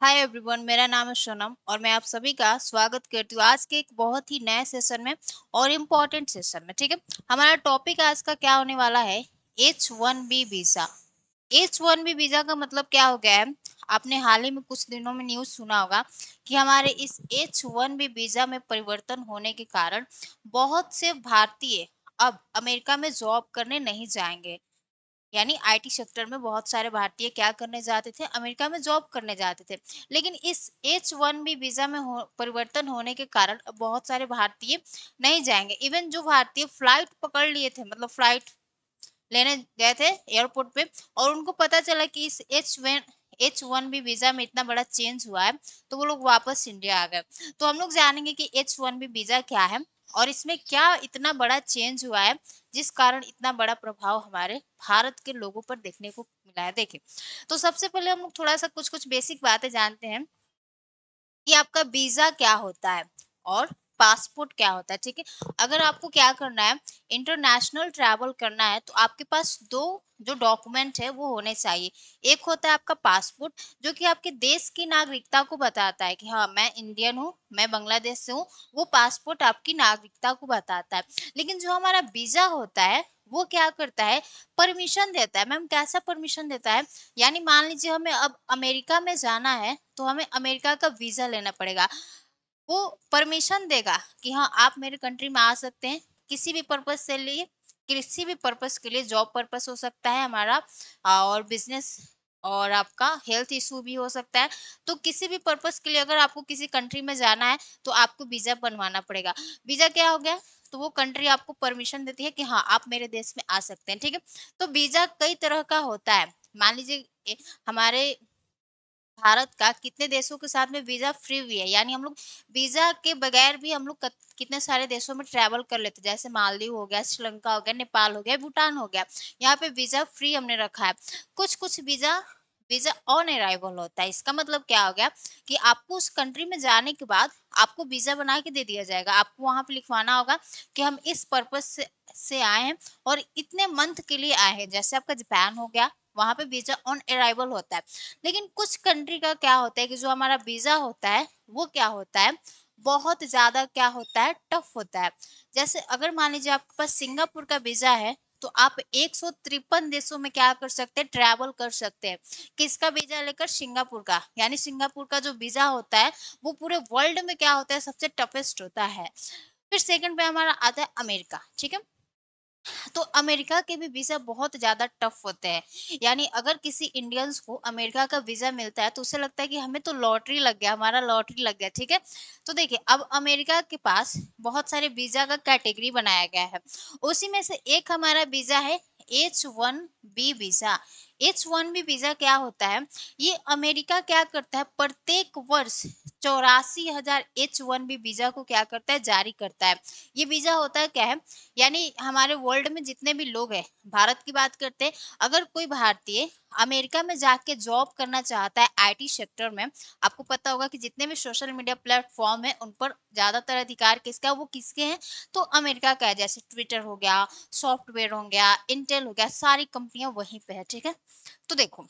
Hi everyone, मेरा नाम है सोनम और मैं आप सभी का स्वागत करती हूँ आज के एक बहुत ही नए सेशन में और इम्पोर्टेंट सेशन में। ठीक है, हमारा टॉपिक आज का क्या होने वाला है? H1B visa. H1B वीजा का मतलब क्या हो गया है? आपने हाल ही में कुछ दिनों में न्यूज़ सुना होगा कि हमारे इस H1B वीजा में परिवर्तन होने के कारण बहुत से भारतीय अब अमेरिका में जॉब करने नहीं जाएंगे। यानी आईटी सेक्टर में बहुत सारे भारतीय क्या करने जाते थे? अमेरिका में जॉब करने जाते थे। लेकिन इस H1B वीजा में परिवर्तन होने के कारण अब बहुत सारे भारतीय नहीं जाएंगे। इवन जो भारतीय फ्लाइट पकड़ लिए थे, मतलब फ्लाइट लेने गए थे एयरपोर्ट पे, और उनको पता चला कि इस H1B वीजा में इतना बड़ा चेंज हुआ है, तो वो लोग वापस इंडिया आ गए। तो हम लोग जानेंगे कि H1B वीजा क्या है और इसमें क्या इतना बड़ा चेंज हुआ है जिस कारण इतना बड़ा प्रभाव हमारे भारत के लोगों पर देखने को मिला है। देखिए, तो सबसे पहले हम लोग थोड़ा सा कुछ कुछ बेसिक बातें जानते हैं कि आपका वीजा क्या होता है और पासपोर्ट क्या होता है। ठीक है, अगर आपको क्या करना है, इंटरनेशनल ट्रैवल करना है, तो आपके पास दो जो डॉक्यूमेंट है वो होने चाहिए। एक होता है आपका पासपोर्ट, जो कि आपके देश की नागरिकता को बताता है कि हाँ, मैं इंडियन हूँ, मैं बांग्लादेश से हूँ। वो पासपोर्ट आपकी नागरिकता को बताता है। लेकिन जो हमारा वीजा होता है वो क्या करता है, परमिशन देता है। मैम, कैसा परमिशन देता है? यानी मान लीजिए हमें अब अमेरिका में जाना है, तो हमें अमेरिका का वीजा लेना पड़ेगा। वो परमिशन देगा कि हाँ, आप मेरे कंट्री में आ सकते हैं किसी भी पर्पज से लिए, किसी भी पर्पज के लिए। जॉब पर्पज हो सकता है हमारा, और बिजनेस, और आपका हेल्थ इशू भी हो सकता है। तो किसी भी पर्पज के लिए अगर आपको किसी कंट्री में जाना है तो आपको वीजा बनवाना पड़ेगा। वीजा क्या हो गया? तो वो कंट्री आपको परमिशन देती है कि हाँ, आप मेरे देश में आ सकते हैं। ठीक है, तो वीजा कई तरह का होता है। मान लीजिए हमारे भारत का कितने देशों के साथ में वीजा फ्री भी है, यानी हम लोग वीजा के बगैर भी हम लोग कितने सारे देशों में ट्रैवल कर लेते हैं। जैसे मालदीव हो गया, श्रीलंका हो गया, नेपाल हो गया, भूटान हो गया। यहाँ पे वीजा फ्री हमने रखा है। कुछ कुछ वीजा वीजा ऑन अराइवल होता है। इसका मतलब क्या हो गया कि आपको उस कंट्री में जाने के बाद आपको वीजा बना के दे दिया जाएगा। आपको वहां पे लिखवाना होगा कि हम इस पर्पज से आए हैं और इतने मंथ के लिए आए हैं। जैसे आपका जापान हो गया, वहां पे वीजा ऑन अराइवल होता है। लेकिन कुछ कंट्री का क्या होता है कि जो हमारा वीजा होता है वो क्या होता है, बहुत ज्यादा क्या होता है, टफ होता है। जैसे अगर मान लीजिए आपके पास सिंगापुर का वीजा है, तो आप 153 देशों में क्या कर सकते हैं, ट्रैवल कर सकते हैं। किसका वीजा लेकर? सिंगापुर का। यानी सिंगापुर का जो वीजा होता है वो पूरे वर्ल्ड में क्या होता है, सबसे टफेस्ट होता है। फिर सेकंड पे हमारा आता है अमेरिका। ठीक है, तो अमेरिका के भी वीजा बहुत ज्यादा टफ होते हैं। यानी अगर किसी इंडियंस को अमेरिका का वीजा मिलता है तो उसे लगता है कि हमें तो लॉटरी लग गया, हमारा लॉटरी लग गया। ठीक है, तो देखिए, अब अमेरिका के पास बहुत सारे वीजा का कैटेगरी बनाया गया है। उसी में से एक हमारा वीजा है H1B वीजा। H1B वीजा क्या होता है? ये अमेरिका क्या करता है, प्रत्येक वर्ष 84,000 H1B वीजा को क्या करता है, जारी करता है। ये वीजा होता है क्या है, यानी हमारे वर्ल्ड में जितने भी लोग हैं, भारत की बात करते हैं, अगर कोई भारतीय अमेरिका में जाके जॉब करना चाहता है आईटी सेक्टर में, आपको पता होगा कि जितने भी सोशल मीडिया प्लेटफॉर्म है उन पर ज्यादातर अधिकार किसका है, वो किसके हैं, तो अमेरिका का है। जैसे ट्विटर हो गया, सॉफ्टवेयर हो गया, इंटेल हो गया, सारी कंपनियां वहीं पे है। ठीक है, तो देखो,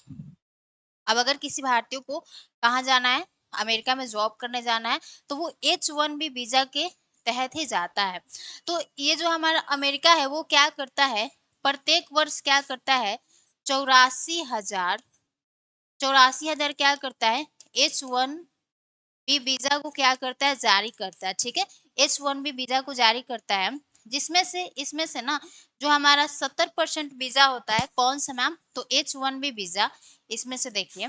अब अगर किसी भारतीय को कहाँ जाना है, अमेरिका में जॉब करने जाना है, तो वो H1B वीजा के तहत ही जाता है। तो ये जो हमारा अमेरिका है वो क्या करता है, प्रत्येक वर्ष क्या करता है, 84,000 84,000 क्या करता है, H1B वीजा को क्या करता है, जारी करता है। ठीक है, H1B वीजा को जारी करता है, जिसमें से इसमें से ना जो हमारा 70% वीजा होता है, कौन सा मैम, तो H1B वीजा। इसमें से देखिए,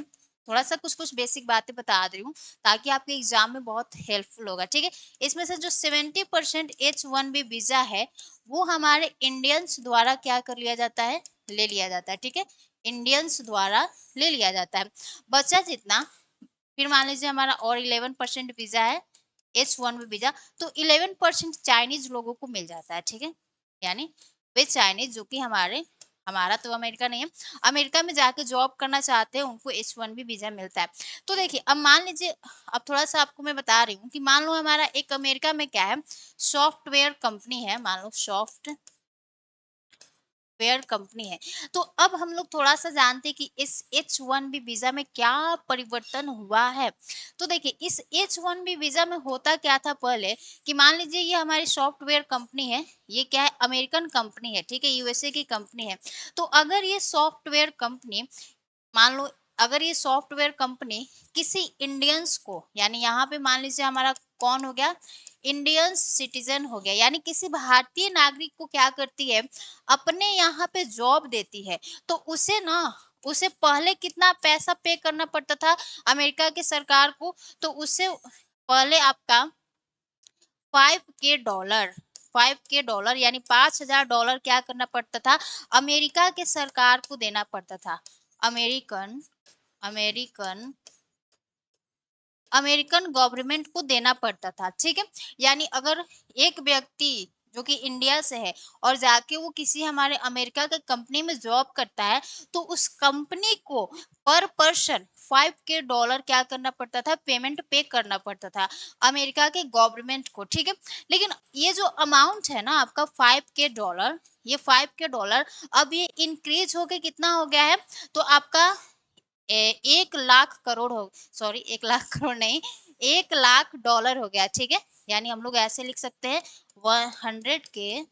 थोड़ा सा कुछ कुछ बेसिक बातें बता रही हूँ ताकि आपके एग्जाम में बहुत हेल्पफुल होगा। ठीक है, इसमें से जो 70% H1B वीजा है वो हमारे इंडियंस द्वारा क्या कर लिया जाता है, ले लिया जाता है। ठीक है, इंडियंस द्वारा ले लिया जाता है। बचा जितना, फिर मान लीजिए हमारा और 11% वीजा है H1B वीजा, तो 11% चाइनीज लोगों को मिल जाता है। ठीक है, यानी वे चाइनीज जो कि हमारा तो अमेरिका नहीं है, अमेरिका में जाके जॉब करना चाहते हैं, उनको H1B वीजा मिलता है। तो देखिए, अब मान लीजिए, अब थोड़ा सा आपको मैं बता रही हूँ कि मान लो हमारा एक अमेरिका में क्या है, सॉफ्टवेयर कंपनी है, मान लो वेयर कंपनी है। तो अब हम लोग थोड़ा-सा जानते हैं कि इस H-1B वीज़ा में क्या परिवर्तन हुआ है। तो देखिए इस H-1B वीज़ा में होता क्या था पहले कि मान लीजिए ये हमारी सॉफ्टवेयर कंपनी है, ये क्या है अमेरिकन कंपनी है, ठीक है? यूएसए की कंपनी है। तो अगर ये सॉफ्टवेयर कंपनी मान लो अगर ये सॉफ्टवेयर कंपनी किसी इंडियंस को यानी यहाँ पे मान लीजिए हमारा कौन हो गया इंडियन सिटीजन हो गया यानी किसी भारतीय नागरिक को क्या करती है अपने यहाँ पे जॉब देती है तो उसे पहले कितना पैसा पे करना पड़ता था अमेरिका की सरकार को तो उसे पहले आपका 5 के डॉलर 5 के डॉलर यानी $5,000 क्या करना पड़ता था अमेरिका के सरकार को देना पड़ता था अमेरिकन अमेरिकन अमेरिकन गवर्नमेंट को देना पड़ता था ठीक है यानी अगर एक व्यक्ति जो कि इंडिया से है और जाके वो किसी हमारे अमेरिका के कंपनी में जॉब करता है तो उस कंपनी को पर पर्सन 5 के डॉलर क्या करना पड़ता था पेमेंट पे करना पड़ता था अमेरिका के गवर्नमेंट को ठीक है लेकिन ये जो अमाउंट है ना आपका 5 के डॉलर ये 5 के डॉलर अब ये इंक्रीज होके कितना हो गया है तो आपका 1 लाख करोड़ हो सॉरी 1 लाख करोड़ नहीं 1 लाख डॉलर हो गया ठीक है यानी हम लोग ऐसे लिख सकते हैं 100 के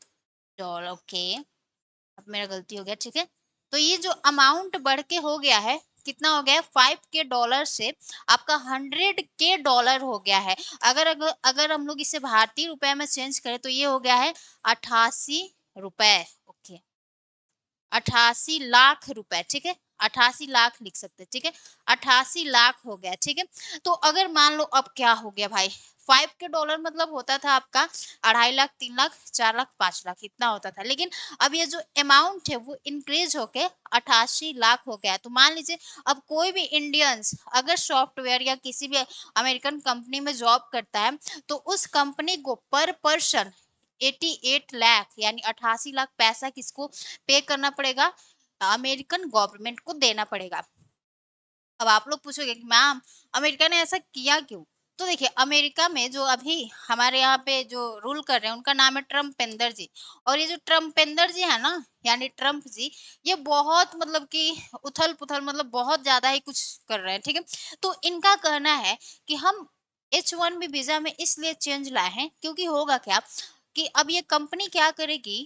डॉलर ओके अब मेरा गलती हो गया ठीक है तो ये जो अमाउंट बढ़ के हो गया है कितना हो गया है 5 के डॉलर से आपका 100 के डॉलर हो गया है अगर हम लोग इसे भारतीय रुपए में चेंज करें तो ये हो गया है 88 रुपए ओके 88 लाख रुपए ठीक है 88 लाख लिख सकते हैं ठीक है 88 लाख हो गया ठीक है तो अगर मान लो अब क्या हो गया भाई 5 के डॉलर मतलब होता था आपका 2.5 लाख 3 लाख 4 लाख 5 लाख इतना होता था लेकिन अब ये जो अमाउंट है वो इंक्रीज होके 88 लाख हो गया तो मान लीजिए अब कोई भी इंडियंस अगर सॉफ्टवेयर या किसी भी अमेरिकन कंपनी में जॉब करता है तो उस कंपनी को पर पर्सन 88 लाख यानी 88 लाख पैसा किसको पे करना पड़ेगा अमेरिकन गवर्नमेंट को देना पड़ेगा अब आप लोग पूछोगे कि मैम अमेरिका ने ऐसा किया क्यों तो देखिए अमेरिका में जो अभी हमारे यहाँ पे जो रूल कर रहे हैं उनका नाम है ट्रम्पेंदर जी और ये जो ट्रम्पेंदर जी है ना यानी ट्रम्प जी ये बहुत मतलब कि उथल पुथल मतलब बहुत ज्यादा ही कुछ कर रहे हैं ठीक है तो इनका कहना है कि हम H-1B वीजा में इसलिए चेंज लाए हैं क्योंकि होगा क्या कि अब ये कंपनी क्या करेगी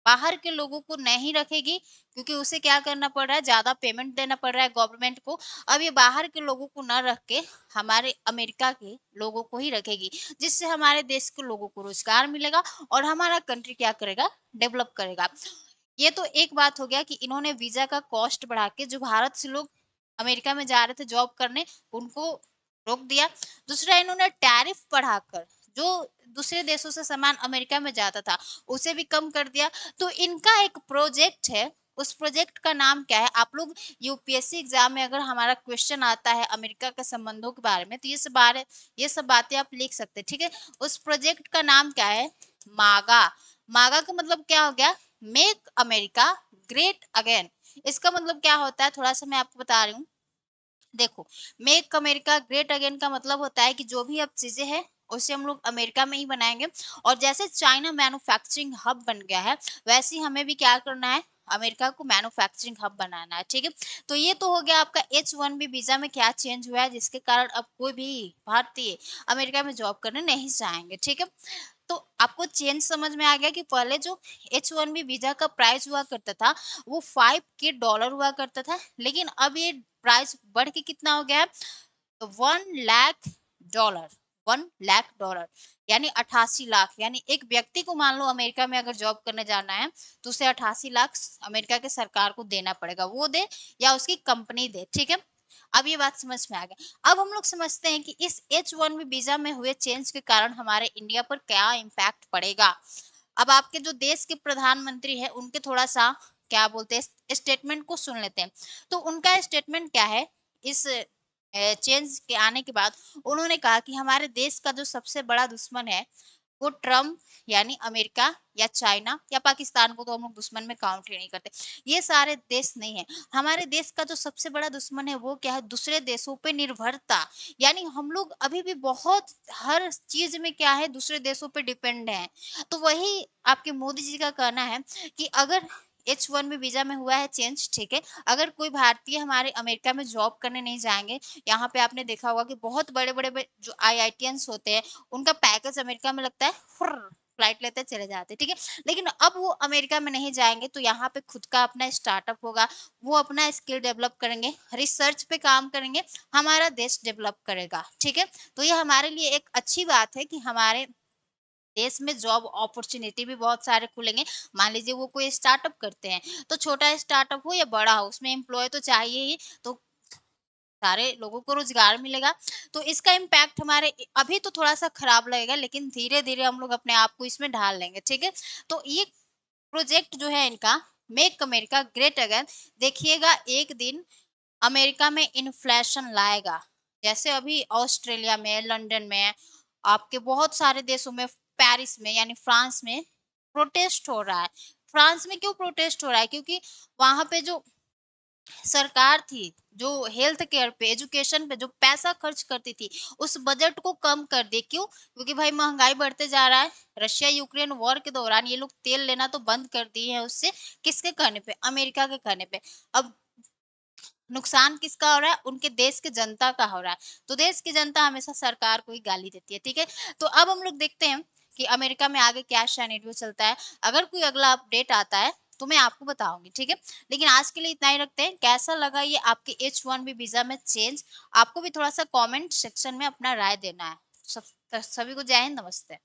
बाहर के लोगों को नहीं रखेगी क्योंकि उसे क्या करना पड़ रहा है ज्यादा पेमेंट देना पड़ रहा है गवर्नमेंट को अब ये बाहर के लोगों को ना रख के हमारे अमेरिका के लोगों को ही रखेगी जिससे हमारे देश के लोगों को रोजगार मिलेगा और हमारा कंट्री क्या करेगा डेवलप करेगा ये तो एक बात हो गया कि इन्होंने वीजा का कॉस्ट बढ़ा के जो भारत से लोग अमेरिका में जा रहे थे जॉब करने उनको रोक दिया दूसरा इन्होंने टैरिफ बढ़ाकर जो दूसरे देशों से सामान अमेरिका में जाता था उसे भी कम कर दिया तो इनका एक प्रोजेक्ट है उस प्रोजेक्ट का नाम क्या है आप लोग यूपीएससी एग्जाम में अगर हमारा क्वेश्चन आता है अमेरिका के संबंधों के बारे में तो ये सब बातें आप लिख सकते हैं ठीक है उस प्रोजेक्ट का नाम क्या है मागा मागा का मतलब क्या हो गया मेक अमेरिका ग्रेट अगेन इसका मतलब क्या होता है थोड़ा सा मैं आपको बता रही हूँ देखो मेक अमेरिका ग्रेट अगेन का मतलब होता है कि जो भी अब चीजें हैं उसे हम लोग अमेरिका में ही बनाएंगे और जैसे चाइना मैन्युफैक्चरिंग हब बन गया है वैसे ही हमें भी क्या करना है अमेरिका को मैन्युफैक्चरिंग हब बनाना है ठीक है तो ये तो हो गया आपका H-1B वीजा में क्या चेंज हुआ है जिसके कारण अब कोई भी भारतीय अमेरिका में जॉब करने नहीं चाहेंगे ठीक है तो आपको चेंज समझ में आ गया कि पहले जो H-1B वीजा का प्राइस हुआ करता था वो 5 के डॉलर हुआ करता था लेकिन अब ये प्राइस बढ़ के कितना हो गया है 1 लाख डॉलर 1 लाख डॉलर यानी 88 लाख यानी एक व्यक्ति को मान लो अमेरिका में अगर जॉब करने जाना है तो उसे 88 लाख अमेरिका के सरकार को देना पड़ेगा वो दे या उसकी कंपनी दे ठीक है अब ये बात समझ में आ गया अब हम लोग समझते हैं कि इस H-1B वीजा में हुए चेंज के कारण हमारे इंडिया पर क्या इम्पैक्ट पड़ेगा अब आपके जो देश के प्रधानमंत्री है उनके थोड़ा सा क्या बोलते हैं स्टेटमेंट को सुन लेते हैं तो उनका स्टेटमेंट क्या है इस चेंज के आने के बाद उन्होंने कहा कि हमारे देश का जो सबसे बड़ा दुश्मन है वो ट्रम्प यानी अमेरिका या चाइना या पाकिस्तान को तो हम लोग दुश्मन में काउंट ही नहीं करते ये सारे देश नहीं है हमारे देश का जो सबसे बड़ा दुश्मन है वो क्या है दूसरे देशों पे निर्भरता यानी हम लोग अभी भी बहुत हर चीज में क्या है दूसरे देशों पे डिपेंड है तो वही आपके मोदी जी का कहना है कि अगर H1B वीजा में हुआ है चेंज, ठीक है। अगर कोई भारतीय हमारे अमेरिका में जॉब करने नहीं जाएंगे, यहाँ पे आपने देखा होगा कि बहुत बड़े बड़े जो IITians होते हैं, उनका पैकेज अमेरिका में लगता है, फ्लाइट लेते चले जाते, ठीक है। लेकिन अब वो अमेरिका में नहीं जाएंगे, तो यहाँ पे खुद का अपना स्टार्टअप होगा, वो अपना स्किल डेवलप करेंगे, रिसर्च पे काम करेंगे, हमारा देश डेवलप करेगा, ठीक है। तो ये हमारे लिए एक अच्छी बात है कि हमारे देश में जॉब अपॉर्चुनिटी भी बहुत सारे खुलेंगे। मान लीजिए वो कोई स्टार्टअप करते हैं, तो छोटा स्टार्टअप हो या बड़ा हो, उसमें एम्प्लॉय तो चाहिए ही, तो सारे लोगों को रोजगार मिलेगा। तो इसका इम्पैक्ट हमारे अभी तो थोड़ा सा खराब लगेगा, लेकिन धीरे धीरे हम लोग अपने आप को इसमें ढाल लेंगे, ठीक है। तो ये प्रोजेक्ट जो है इनका, मेक अमेरिका ग्रेट अगेन, देखिएगा एक दिन अमेरिका में इन्फ्लेशन लाएगा। जैसे अभी ऑस्ट्रेलिया में, लंदन में, आपके बहुत सारे देशों में, पेरिस में यानी फ्रांस में प्रोटेस्ट हो रहा है। फ्रांस में क्यों प्रोटेस्ट हो रहा है? क्योंकि वहां पे जो सरकार थी, जो हेल्थ केयर पे, एजुकेशन पे जो पैसा खर्च करती थी, उस बजट को कम कर दी। क्यों? क्योंकि भाई महंगाई बढ़ते जा रहा है। रशिया यूक्रेन वॉर के दौरान ये लोग तेल लेना तो बंद कर दिए हैं उससे, किसके कहने पे? अमेरिका के कहने पे। अब नुकसान किसका हो रहा है? उनके देश के जनता का हो रहा है। तो देश की जनता हमेशा सरकार को ही गाली देती है, ठीक है। तो अब हम लोग देखते हैं कि अमेरिका में आगे क्या सिनेरियो चलता है। अगर कोई अगला अपडेट आता है तो मैं आपको बताऊंगी, ठीक है। लेकिन आज के लिए इतना ही रखते हैं। कैसा लगा ये आपके H1B वीजा में चेंज? आपको भी थोड़ा सा कमेंट सेक्शन में अपना राय देना है। सभी को जय हिंद, नमस्ते।